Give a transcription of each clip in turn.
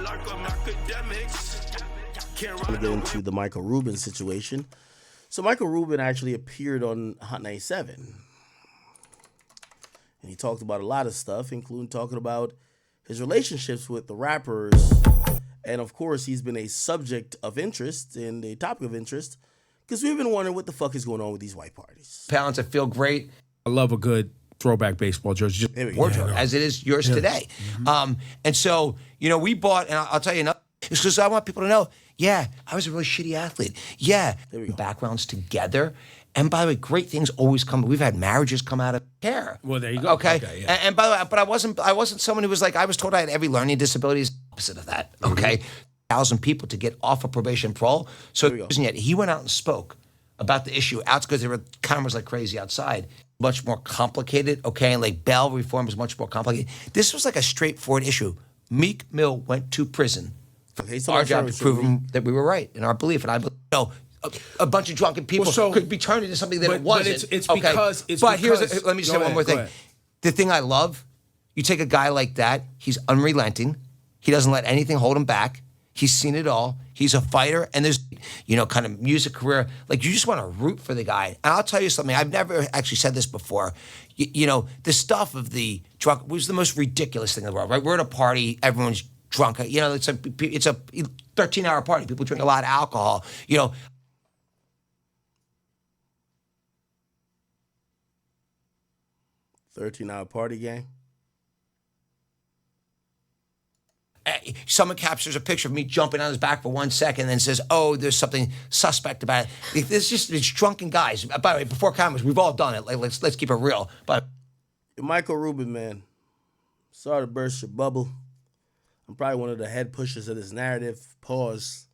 I'm going to get into the Michael Rubin situation. So Michael Rubin actually appeared on Hot 97. And he talked about a lot of stuff, including talking about his relationships with the rappers. And of course, he's been a subject of interest and a topic of interest because we've been wondering what the fuck is going on with these white parties. Pounds, I feel great. I love a good throwback baseball jersey. Wardrobe, as it is yours today. And so, we bought, and I'll tell you another, it's because I want people to know, yeah, I was a really shitty athlete. Yeah, backgrounds together. And by the way, great things always come. We've had marriages come out of care. Well, there you go. Okay. Yeah. And by the way, but I wasn't someone who was like, I was told I had every learning disability. Is opposite of that. Okay. 1,000 people to get off of probation parole. So yet he went out and spoke about the issue out because there were cameras like crazy outside. Much more complicated. Okay. And like bail reform is much more complicated. This was like a straightforward issue. Meek Mill went to prison. Our job to prove him that we were right in our belief. And I believe, a bunch of drunken people could be turned into something that it wasn't. But let me just say one more thing. The thing I love, you take a guy like that, he's unrelenting. He doesn't let anything hold him back. He's seen it all. He's a fighter. And there's, kind of music career. Like, you just want to root for the guy. And I'll tell you something. I've never actually said this before. The stuff of the drunk was the most ridiculous thing in the world, right? We're at a party. Everyone's drunk. It's a 13-hour party. People drink a lot of alcohol. 13-hour party gang. Someone captures a picture of me jumping on his back for 1 second and then says, oh, there's something suspect about it. It's drunken guys. By the way, before cameras, we've all done it. Like, let's keep it real. But Michael Rubin, man, sorry to burst your bubble. I'm probably one of the head pushers of this narrative. Pause.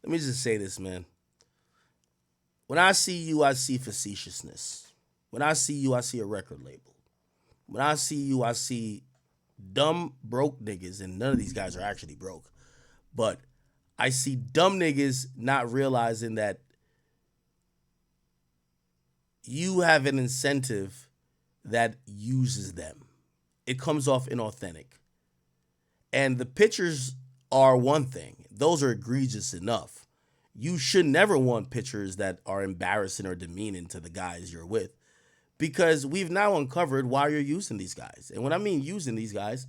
Let me just say this, man. When I see you, I see facetiousness. When I see you, I see a record label. When I see you, I see dumb, broke niggas, and none of these guys are actually broke. But I see dumb niggas not realizing that you have an incentive that uses them. It comes off inauthentic. And the pictures are one thing. Those are egregious enough. You should never want pictures that are embarrassing or demeaning to the guys you're with, because we've now uncovered why you're using these guys. And when I mean using these guys,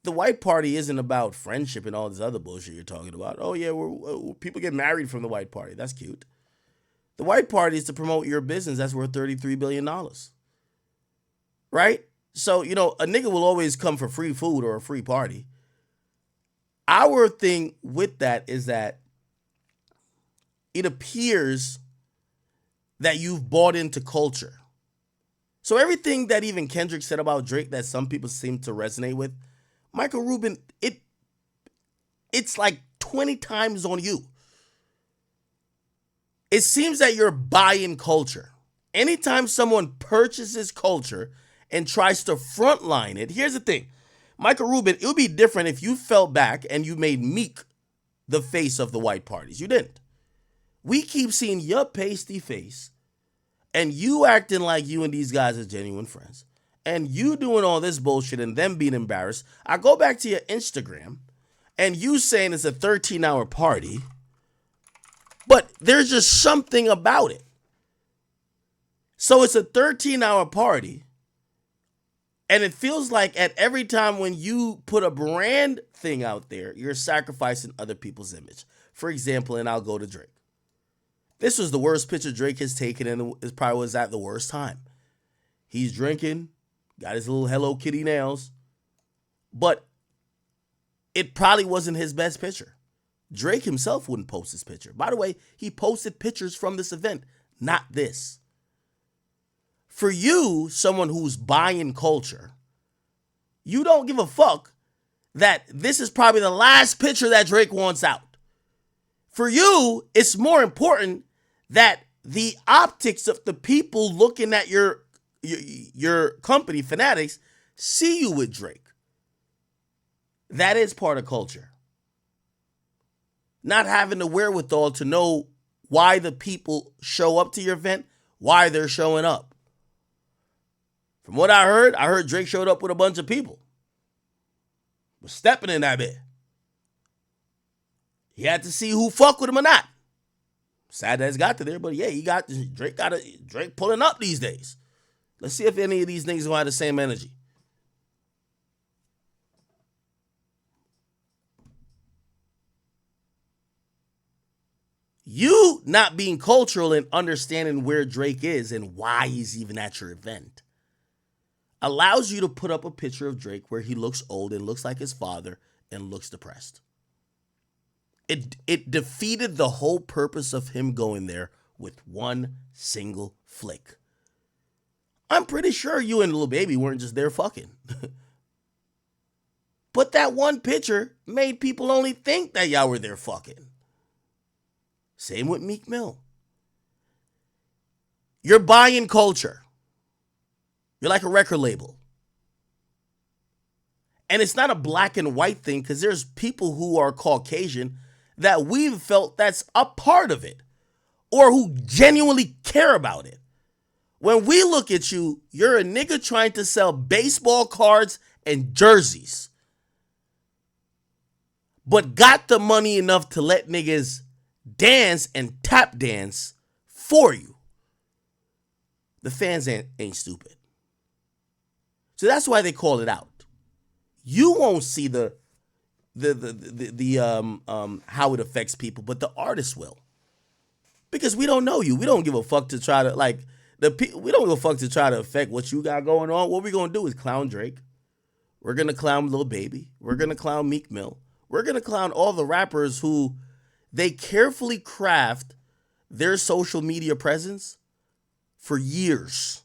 the white party isn't about friendship and all this other bullshit you're talking about. Oh, yeah, people get married from the white party. That's cute. The white party is to promote your business that's worth $33 billion. Right? So, a nigga will always come for free food or a free party. Our thing with that is that it appears that you've bought into culture. So everything that even Kendrick said about Drake that some people seem to resonate with, Michael Rubin, it's like 20 times on you. It seems that you're buying culture. Anytime someone purchases culture and tries to frontline it, here's the thing. Michael Rubin, it would be different if you fell back and you made Meek the face of the white parties. You didn't. We keep seeing your pasty face and you acting like you and these guys are genuine friends and you doing all this bullshit and them being embarrassed. I go back to your Instagram and you saying it's a 13-hour party, but there's just something about it. So it's a 13-hour party. And it feels like at every time when you put a brand thing out there, you're sacrificing other people's image. For example, and I'll go to Drake. This was the worst picture Drake has taken, and it probably was at the worst time. He's drinking, got his little Hello Kitty nails, but it probably wasn't his best picture. Drake himself wouldn't post this picture. By the way, he posted pictures from this event, not this. For you, someone who's buying culture, you don't give a fuck that this is probably the last picture that Drake wants out. For you, it's more important that the optics of the people looking at your company, Fanatics, see you with Drake. That is part of culture. Not having the wherewithal to know why the people show up to your event, why they're showing up. From what I heard Drake showed up with a bunch of people. Was stepping in that bit. He had to see who fuck with him or not. Sad that it's got to there, but yeah, Drake pulling up these days. Let's see if any of these niggas gonna have the same energy. You not being cultural and understanding where Drake is and why he's even at your event allows you to put up a picture of Drake where he looks old and looks like his father and looks depressed. It defeated the whole purpose of him going there with one single flick. I'm pretty sure you and Lil Baby weren't just there fucking. But that one picture made people only think that y'all were there fucking. Same with Meek Mill. You're buying culture. You're like a record label. And it's not a black and white thing because there's people who are Caucasian that we've felt that's a part of it or who genuinely care about it. When we look at you, you're a nigga trying to sell baseball cards and jerseys, but got the money enough to let niggas dance and tap dance for you. The fans ain't stupid. So that's why they call it out. You won't see the how it affects people, but the artist will. Because we don't know you. We don't give a fuck to try to we don't give a fuck to try to affect what you got going on. What we're gonna do is clown Drake. We're gonna clown Lil Baby. We're gonna clown Meek Mill. We're gonna clown all the rappers who they carefully craft their social media presence for years.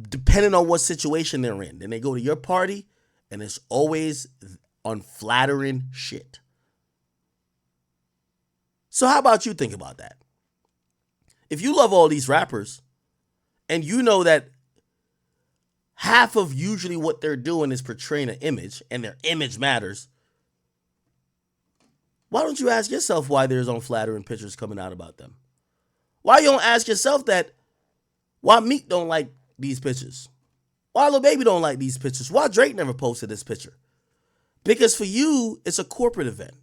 Depending on what situation they're in. Then they go to your party and it's always unflattering shit. So how about you think about that? If you love all these rappers and you know that half of usually what they're doing is portraying an image and their image matters, why don't you ask yourself why there's unflattering pictures coming out about them? Why you don't ask yourself that why Meek don't like these pictures? Why Lil Baby don't like these pictures? Why Drake never posted this picture? Because for you, it's a corporate event.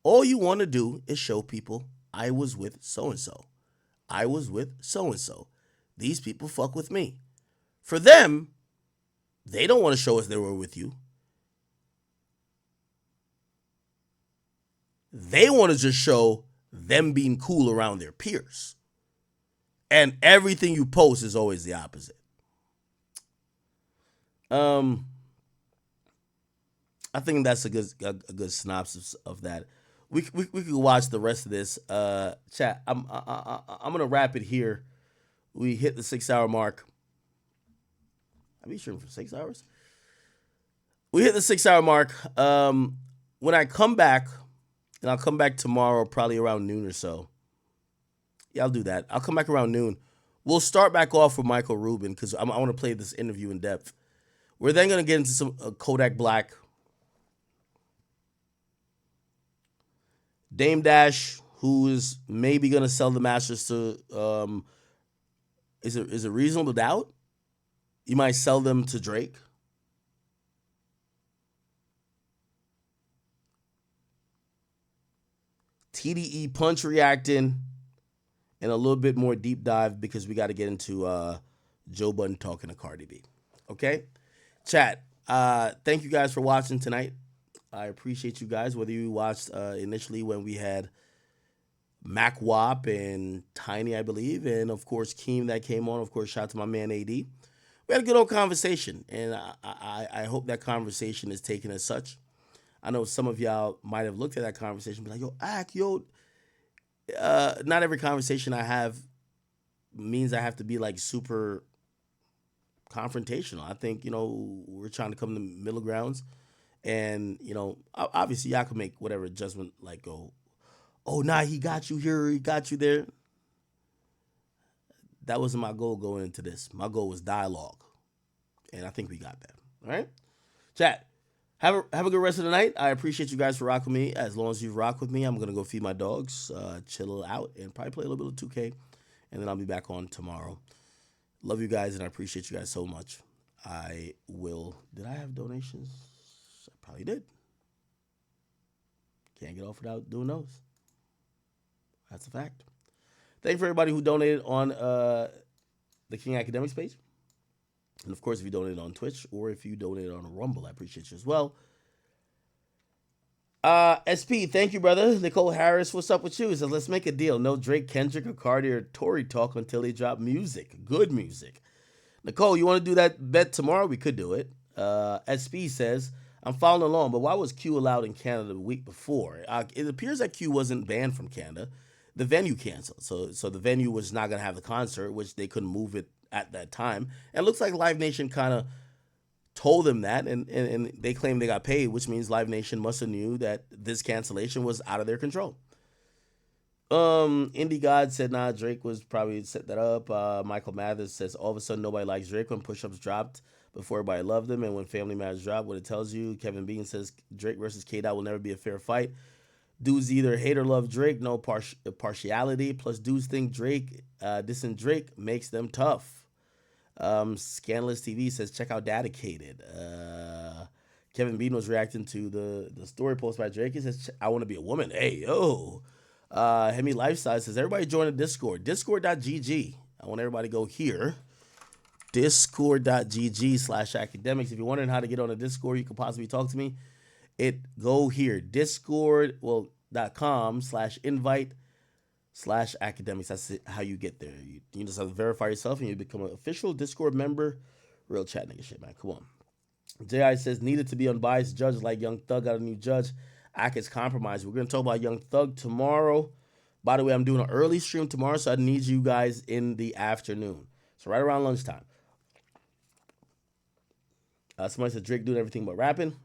All you want to do is show people, I was with so-and-so. I was with so-and-so. These people fuck with me. For them, they don't want to show us they were with you. They want to just show them being cool around their peers. And everything you post is always the opposite. I think that's a good synopsis of that. We could watch the rest of this. Chat. I'm gonna wrap it here. We hit the 6 hour mark. Are we shooting for 6 hours? We hit the 6 hour mark. When I come back, and I'll come back tomorrow, probably around noon or so. Yeah, I'll do that. I'll come back around noon. We'll start back off with Michael Rubin because I want to play this interview in depth. We're then going to get into some Kodak Black. Dame Dash, who is maybe going to sell the Masters to, is it reasonable doubt? You might sell them to Drake. TDE Punch reacting, and a little bit more deep dive because we got to get into Joe Budden talking to Cardi B. Okay? Chat, thank you guys for watching tonight. I appreciate you guys, whether you watched initially when we had Mac Wop and Tiny, I believe, and of course Keem that came on. Of course, shout out to my man AD. We had a good old conversation, and I hope that conversation is taken as such. I know some of y'all might have looked at that conversation and be like, not every conversation I have means I have to be like super confrontational. I think, we're trying to come to middle grounds. And, obviously y'all can make whatever adjustment, like go, oh, nah, he got you here, he got you there. That wasn't my goal going into this. My goal was dialogue. And I think we got that. All right? Chat. Have a good rest of the night. I appreciate you guys for rocking with me. As long as you've rocked with me, I'm going to go feed my dogs, chill out, and probably play a little bit of 2K. And then I'll be back on tomorrow. Love you guys, and I appreciate you guys so much. Did I have donations? I probably did. Can't get off without doing those. That's a fact. Thank you for everybody who donated on the King Academics page. And of course, if you donated on Twitch or if you donated on Rumble, I appreciate you as well. SP, thank you, brother. Nicole Harris, what's up with you? He says, let's make a deal. No Drake, Kendrick, or Cardi or Tory talk until they drop music. Good music. Nicole, you want to do that bet tomorrow? We could do it. SP says, I'm following along, but why was Q allowed in Canada the week before? It appears that Q wasn't banned from Canada. The venue canceled. So the venue was not going to have the concert, which they couldn't move it at that time. And it looks like Live Nation kind of told them that, and they claim they got paid, which means Live Nation must have knew that this cancellation was out of their control. Indie God said, nah, Drake was probably set that up. Michael Mathers says, all of a sudden nobody likes Drake when Push-Ups dropped before everybody loved him, and when Family Matters dropped, what it tells you. Kevin Bean says, Drake versus K-Dot will never be a fair fight. Dudes either hate or love Drake, no partiality. Plus, dudes think Drake, dissing Drake makes them tough. Scandalous TV says, check out Dedicated. Kevin Bean was reacting to the story post by Drake. He says, I want to be a woman. Hey, yo. Hemi Lifestyle says, everybody join the Discord. Discord.gg. I want everybody to go here. Discord.gg/academics. If you're wondering how to get on the Discord, you could possibly talk to me. Go here. Discord.com/invite/academics. That's how you get there. You just have to verify yourself and you become an official Discord member. Real chat nigga shit, man. Come on. J.I. says, needed to be unbiased judge like Young Thug got a new judge. Act is compromised. We're going to talk about Young Thug tomorrow. By the way, I'm doing an early stream tomorrow, so I need you guys in the afternoon. So right around lunchtime. Somebody said Drake doing everything but rapping.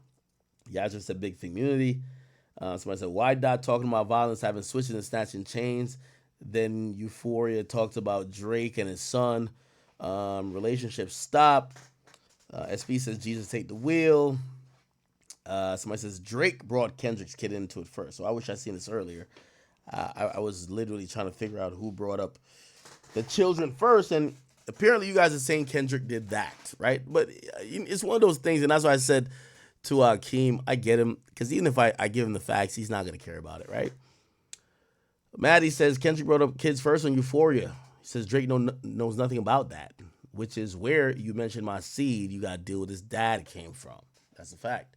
Yeah, I just said big community. Somebody said, why Dot talking about violence, having switching and snatching chains? Then Euphoria talked about Drake and his son. Relationship stop. SP says, Jesus take the wheel. Somebody says, Drake brought Kendrick's kid into it first. So I wish I'd seen this earlier. I was literally trying to figure out who brought up the children first. And apparently you guys are saying Kendrick did that, right? But it's one of those things, and that's why I said to Keem, I get him, because even if I give him the facts, he's not going to care about it, right? Maddie says, Kendrick brought up kids first on Euphoria. He says, Drake knows nothing about that, which is where you mentioned my seed, you got to deal with his dad came from. That's a fact.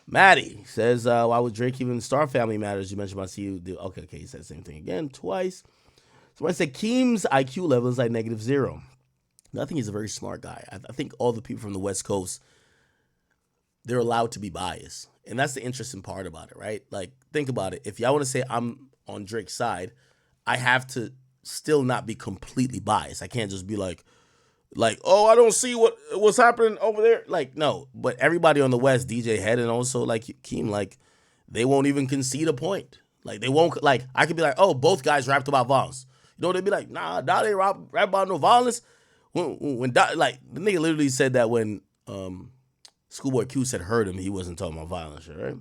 Maddie says, why would Drake even Star Family Matters? You mentioned my seed. Okay, he said the same thing again, twice. Somebody said, Keem's IQ level is like -0. I think he's a very smart guy. I think all the people from the West Coast, they're allowed to be biased. And that's the interesting part about it, right? Like, think about it. If y'all want to say I'm on Drake's side, I have to still not be completely biased. I can't just be like, oh, I don't see what's happening over there. Like, no. But everybody on the West, DJ Head and also, like, Keem, like, they wwon't even concede a point. Like, they won't, like, I could be like, oh, both guys rapped about violence. You know, they'd be like, nah, Dot ain't rap about no violence. When Dot, like, the nigga literally said that when Schoolboy Q said heard him, he wasn't talking about violence, right?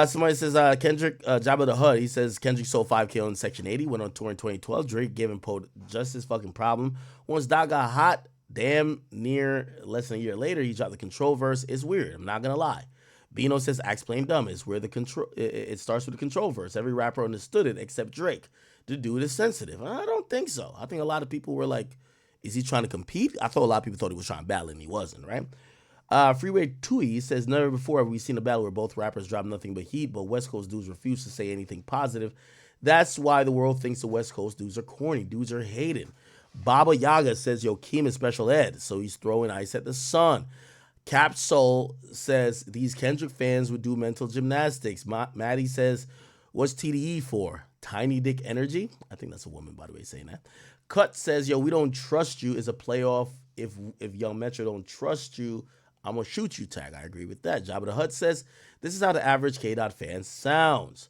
Somebody says, Kendrick, Jabba the Hutt, he says, Kendrick sold 5K on Section 80, went on tour in 2012. Drake gave him just his fucking problem. Once Dot got hot, damn near less than a year later, he dropped the Control verse. It's weird, I'm not gonna lie. Bino says, Axe Plain Dumb is where the control, it starts with the Control verse. Every rapper understood it except Drake. The dude is sensitive. I don't think so. I think a lot of people were like, is he trying to compete? I thought a lot of people thought he was trying to battle, and he wasn't, right? Freeway Tui says, never before have we seen a battle where both rappers drop nothing but heat, but West Coast dudes refuse to say anything positive. That's why the world thinks the West Coast dudes are corny. Dudes are hated. Baba Yaga says, yo, Keem is special ed, so he's throwing ice at the sun. Cap Soul says, these Kendrick fans would do mental gymnastics. Maddie says, what's TDE for? Tiny dick energy? I think that's a woman, by the way, saying that. Cut says, yo, we don't trust you is a playoff. If Young Metro don't trust you, I'm going to shoot you tag. I agree with that. Jabba the Hutt says, this is how the average K-Dot fan sounds.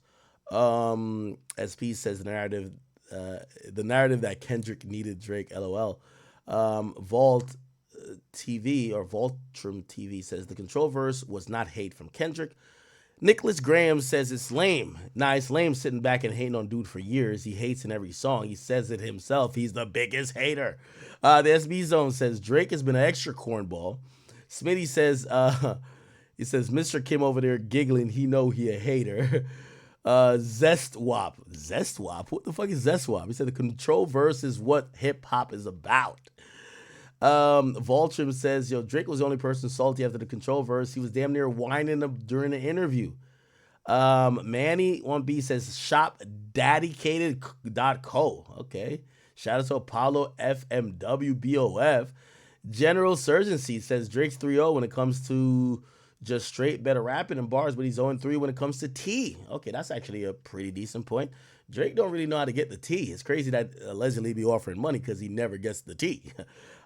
SP says the narrative that Kendrick needed Drake, LOL. Vault TV or Voltrum TV says the Control verse was not hate from Kendrick. Nicholas Graham says it's lame. Nah, it's lame sitting back and hating on dude for years. He hates in every song. He says it himself. He's the biggest hater. The SB Zone says Drake has been an extra cornball. Smitty says He says, Mr. Kim over there giggling. He know he a hater. Zestwap. Zestwap? What the fuck is Zestwap? He said the control verse is what hip hop is about. Vulture says, yo, Drake was the only person salty after the control verse. He was damn near whining up during the interview. Manny1B says, shop daddycated.co. Okay. Shout out to Apollo FMWBOF. General Surgency says Drake's 3-0 when it comes to just straight better rapping and bars, but he's 0-3 when it comes to T. Okay, that's actually a pretty decent point. Drake don't really know how to get the T. It's crazy that allegedly be offering money because he never gets the T.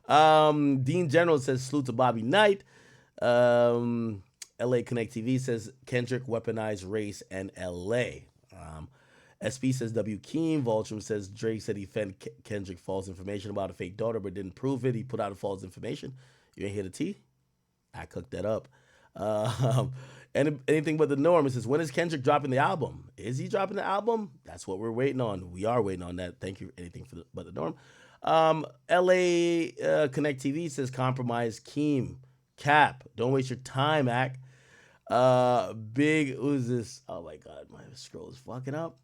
Dean General says salute to Bobby Knight. LA Connect TV says Kendrick weaponized race and LA. SP says W. Keem. Vulture says Drake said he fed Kendrick false information about a fake daughter but didn't prove it. He put out a false information. You ain't hear the T? I cooked that up. And anything but the norm. It says, when is Kendrick dropping the album? Is he dropping the album? That's what we're waiting on. We are waiting on that. Thank you. Anything but the norm. LA Connect TV says compromise Keem. Cap. Don't waste your time, Act. Who's this? Oh my God, my scroll is fucking up.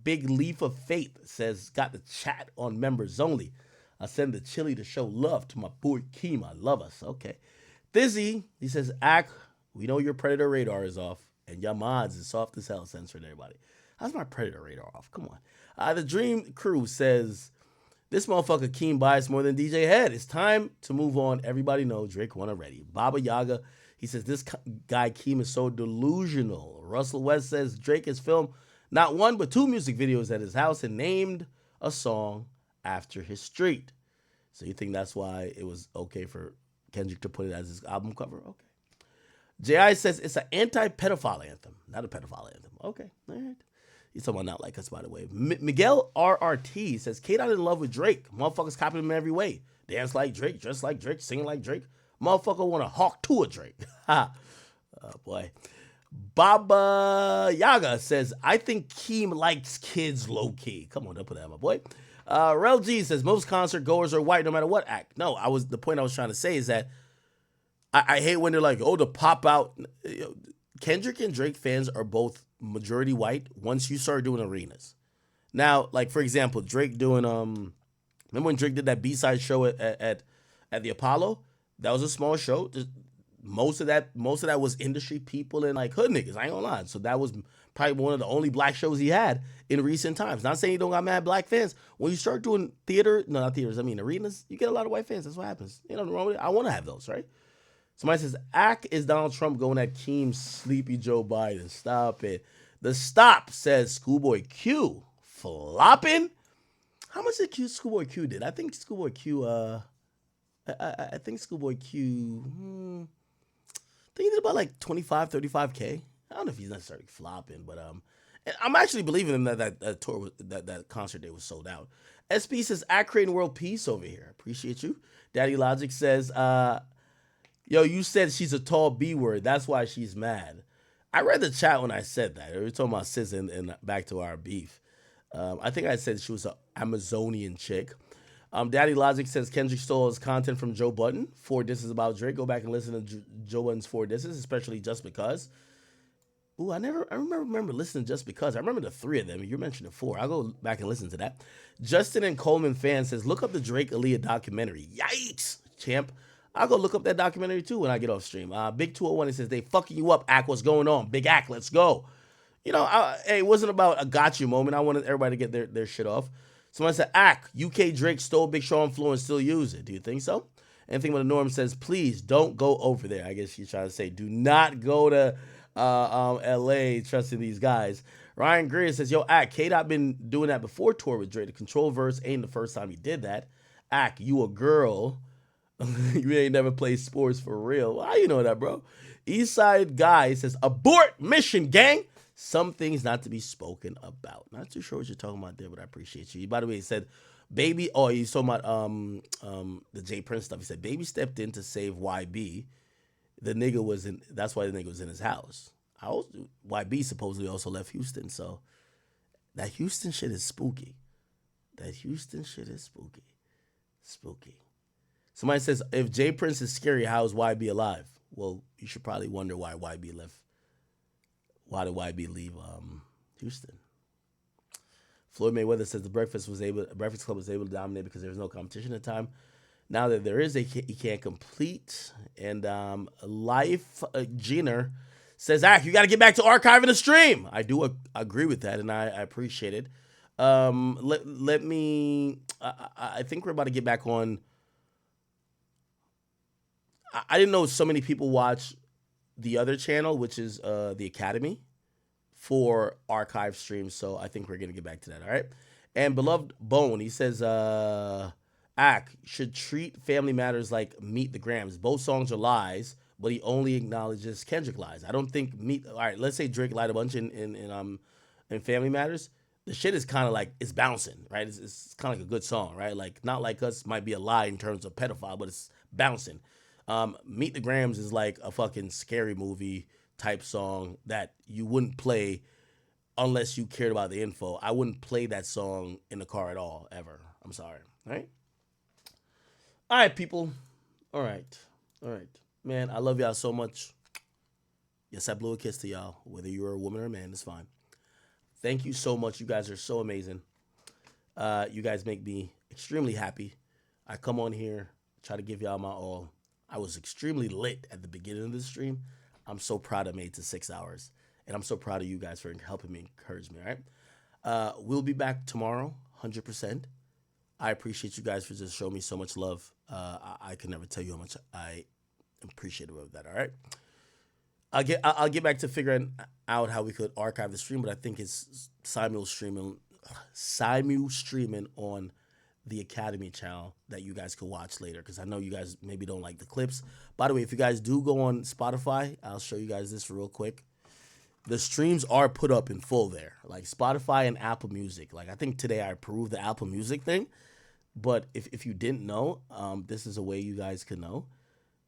Big Leaf of Faith says, got the chat on members only. I send the chili to show love to my boy Keem. I love us. Okay. Thizzy, he says, Ack, we know your Predator radar is off, and your mods is soft as hell censoring everybody. How's my Predator radar off? Come on. The Dream Crew says, this motherfucker Keem bias more than DJ Head. It's time to move on. Everybody knows Drake won already. Baba Yaga, he says, this guy Keem is so delusional. Russell West says, Drake has filmed not one but 2 music videos at his house and named a song after his street. So you think that's why it was okay for Kendrick to put it as his album cover? Okay. J.I. says it's an anti-pedophile anthem, not a pedophile anthem. Okay. All right. He's talking about Not Like Us, by the way. Miguel RRT says, K-Dot in love with Drake. Motherfuckers copying him every way. Dance like Drake, dress like Drake, sing like Drake. Motherfucker want to hawk to a Drake. Oh, boy. Baba Yaga says, I think Keem likes kids low-key. Come on, don't put that on my boy. Rel G says, most concert goers are white no matter what act. No, the point I was trying to say is that I hate when they're like, oh, the pop out. Kendrick and Drake fans are both majority white once you start doing arenas. Now, like, for example, Drake doing, remember when Drake did that B-side show at the Apollo? That was a small show. Most of that was industry people and like hood niggas. I ain't gonna lie. So that was probably one of the only black shows he had in recent times. Not saying you don't got mad black fans. When you start doing arenas, you get a lot of white fans. That's what happens. You know nothing wrong with it. I want to have those, right? Somebody says, Ack is Donald Trump going at Keem sleepy Joe Biden. Stop it. The Stop says Schoolboy Q flopping. How much did Schoolboy Q did? I think Schoolboy Q. I think Schoolboy Q. I think he did about like 25, 35K. I don't know if he's necessarily flopping, but I'm actually believing him that tour that concert day was sold out. SP says, Act creating world peace over here. Appreciate you. Daddy Logic says, yo, you said she's a tall B word. That's why she's mad. I read the chat when I said that. We were talking about sis and back to our beef. I think I said she was an Amazonian chick. Daddy Logic says Kendrick stole his content from Joe Budden. 4 disses about Drake. Go back and listen to Joe Budden's 4 disses, especially Just Because. Ooh, I remember listening to Just Because. I remember the 3 of them. You mentioned the 4. I'll go back and listen to that. Justin and Coleman fan says, look up the Drake Aaliyah documentary. Yikes, champ. I'll go look up that documentary too when I get off stream. Big 201, he says, they fucking you up, Ack. What's going on? Big Ack, let's go. You know, it wasn't about a got you moment. I wanted everybody to get their shit off. Someone said, Ack, UK Drake stole Big Sean flow and still use it. Do you think so? Anything but the norm says, please don't go over there. I guess she's trying to say, do not go to LA trusting these guys. Ryan Greer says, yo, Ack, K-Dot been doing that before tour with Drake. The control verse ain't the first time he did that. Ack, you a girl. You ain't never played sports for real. How you know that, bro? Eastside Guy says, abort mission, gang. Some things not to be spoken about. Not too sure what you're talking about there, but I appreciate you. By the way, he said, Baby, he's talking about the Jay Prince stuff. He said, Baby stepped in to save YB. That's why the nigga was in his house. YB supposedly also left Houston, so that Houston shit is spooky. Spooky. Somebody says, if Jay Prince is scary, how is YB alive? Well, you should probably wonder why YB left. Why did YB leave Houston? Floyd Mayweather says the Breakfast Club was able to dominate because there was no competition at the time. Now that there is, he can't complete. And Life Jenner says, you got to get back to archiving the stream. I do agree with that, and I appreciate it. Let me. I think we're about to get back on. I didn't know so many people watch the other channel, which is the Academy, for archive streams. So I think we're gonna get back to that. All right. And Beloved Bone, he says, should treat Family Matters like Meet the Grams. Both songs are lies, but he only acknowledges Kendrick lies. I don't think All right, let's say Drake lied a bunch in Family Matters. The shit is kind of like, it's bouncing, right? It's kind of like a good song, right? Like, Not Like Us might be a lie in terms of pedophile, but it's bouncing. Meet the Grams is like a fucking scary movie type song that you wouldn't play unless you cared about the info. I wouldn't play that song in the car at all, ever. I'm sorry. All right? All right, people. All right. Man, I love y'all so much. Yes, I blew a kiss to y'all. Whether you're a woman or a man, it's fine. Thank you so much. You guys are so amazing. You guys make me extremely happy. I come on here, try to give y'all my all. I was extremely lit at the beginning of the stream. I'm so proud I made it to 6 hours. And I'm so proud of you guys for helping me, encourage me, all right? We'll be back tomorrow, 100%. I appreciate you guys for just showing me so much love. I can never tell you how much I appreciate of that, all right? I'll get back to figuring out how we could archive the stream, but I think it's simul streaming on the Academy channel that you guys could watch later, because I know you guys maybe don't like the clips. By the way, if you guys do go on Spotify, I'll show you guys this real quick. The streams are put up in full there, like Spotify and Apple Music. Like, I think today I approved the Apple Music thing, but if you didn't know, this is a way you guys can know.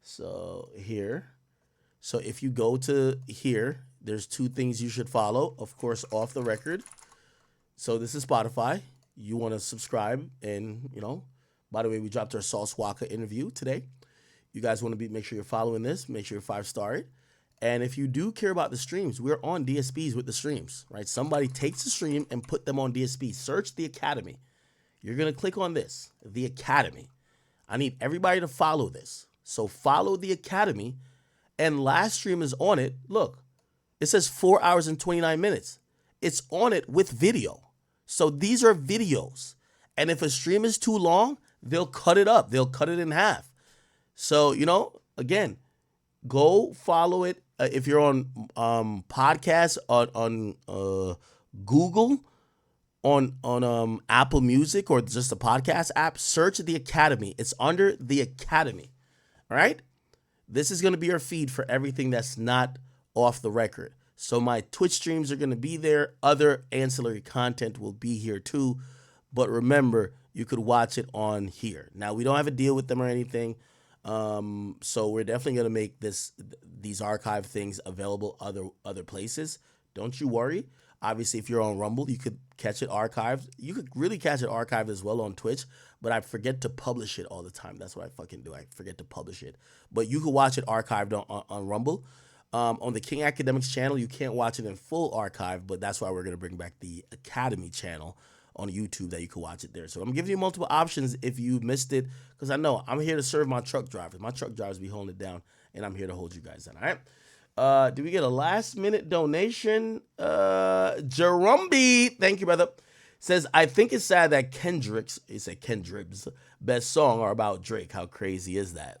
So if you go to here, there's two things you should follow. Of course, Off the Record. So this is Spotify. You want to subscribe, and by the way, we dropped our Sauce Walker interview today. You guys want to make sure you're following this. Make sure you're 5-star it. And if you do care about the streams, we're on DSPs with the streams, right? Somebody takes the stream and put them on DSP. Search the Academy. You're gonna click on this, the Academy. I need everybody to follow this. So follow the Academy, and last stream is on it. Look, it says 4 hours and 29 minutes. It's on it with video. So these are videos. And if a stream is too long, they'll cut it up. They'll cut it in half. So, again, go follow it. If you're on podcasts, on Google, on Apple Music, or just a podcast app, search the Academy. It's under the Academy. All right? This is going to be our feed for everything that's not Off the Record. So my Twitch streams are going to be there. Other ancillary content will be here too. But remember, you could watch it on here. Now, we don't have a deal with them or anything. So we're definitely going to make these archive things available other places. Don't you worry. Obviously, if you're on Rumble, you could catch it archived. You could really catch it archived as well on Twitch, but I forget to publish it all the time. That's what I fucking do. I forget to publish it. But you could watch it archived on Rumble. On the King Akademiks channel, you can't watch it in full archive, but that's why we're going to bring back the Academy channel on YouTube that you can watch it there. So I'm giving you multiple options if you missed it, because I know I'm here to serve my truck drivers. My truck drivers be holding it down, and I'm here to hold you guys down, all right? Do we get a last-minute donation? Jerumby, thank you, brother. Says, I think it's sad that Kendrick's best song are about Drake. How crazy is that?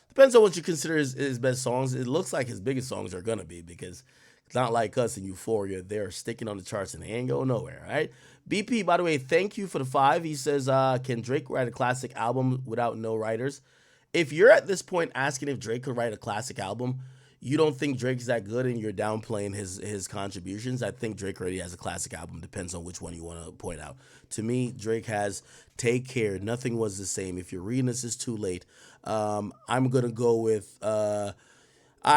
Depends on what you consider his best songs. It looks like his biggest songs are going to be, because it's Not Like Us and Euphoria, they're sticking on the charts and they ain't going nowhere, all right? BP, by the way, thank you for the 5. He says, can Drake write a classic album without no writers? If you're at this point asking if Drake could write a classic album, you don't think Drake's that good and you're downplaying his contributions. I think Drake already has a classic album. Depends on which one you want to point out. To me, Drake has Take Care, Nothing Was the Same. If you're reading this, it's too late. I'm going to go with... I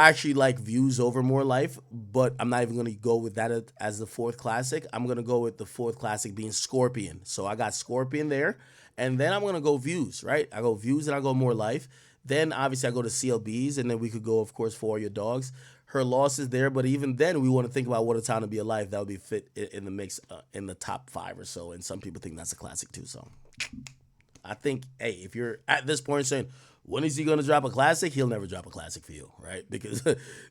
actually like Views over More Life, but I'm not even going to go with that as the 4th classic. I'm going to go with the 4th classic being Scorpion. So I got Scorpion there, and then I'm going to go Views, right? I go Views and I go More Life. Then obviously I go to CLBs, and then we could go, of course, for All Your Dogs. Her loss is there, but even then we want to think about What a Time to Be Alive. That would be fit in the mix in the top 5 or so, and some people think that's a classic too. So I think, hey, if you're at this point saying, when is he going to drop a classic? He'll never drop a classic for you, right? Because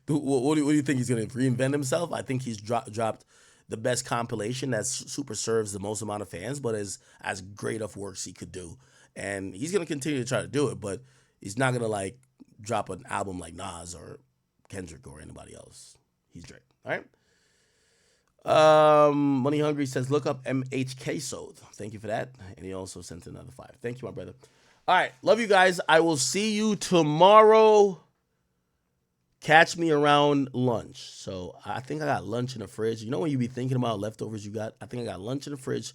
what do you think he's going to reinvent himself? I think he's dropped the best compilation that super serves the most amount of fans, but is as great of works he could do. And he's going to continue to try to do it, but he's not going to like drop an album like Nas or Kendrick or anybody else. He's Drake. All right. Money Hungry says, look up MHK Sold. Thank you for that. And he also sent another 5. Thank you, my brother. All right. Love you guys. I will see you tomorrow. Catch me around lunch. So I think I got lunch in the fridge. You know when you be thinking about leftovers you got? I think I got lunch in the fridge.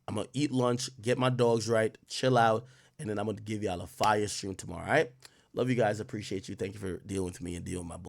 I'm going to eat lunch, get my dogs right, chill out, and then I'm going to give y'all a fire stream tomorrow. All right. Love you guys. Appreciate you. Thank you for dealing with me and dealing with my boy.